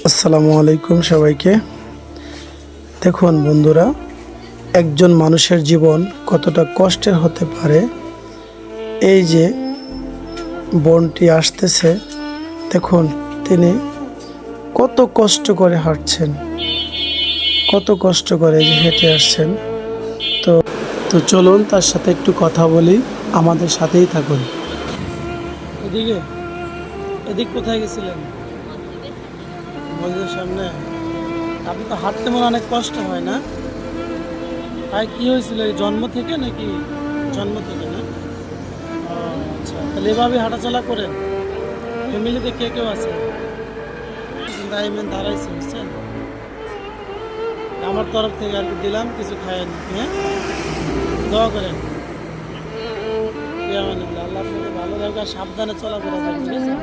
আসসালামু আলাইকুম সবাইকে। দেখুন বন্ধুরা, একজন মানুষের জীবন কতটা কষ্টের হতে পারে। এই যে বোনটি আসতেছে, দেখুন তিনি কত কষ্ট করে হাঁটছেন, কত কষ্ট করে যে হেঁটে আসছেন। তো তো চলুন তার সাথে একটু কথা বলি, আমাদের সাথেই থাকুন। এদিকে এদিক কোথায় গেছিলেন? মসজিদের সামনে। আপনি তো হাঁটতে মনে অনেক কষ্ট হয় না? আর কি হয়েছিল, এই জন্ম থেকে নাকি? জন্ম থেকে না? ও আচ্ছা, তাহলে এভাবে হাঁটাচলা করেন? ফ্যামিলিতে কে কেউ আছে? দাঁড়াইছে, বুঝছেন? আমার তরফ থেকে আর কি দিলাম, কিছু খায়েন, হ্যাঁ? দোয়া করেন। আল্লাহ আপনাকে ভালো রাখবে আর সাবধানে চলাফেরা করেন, ঠিক আছে?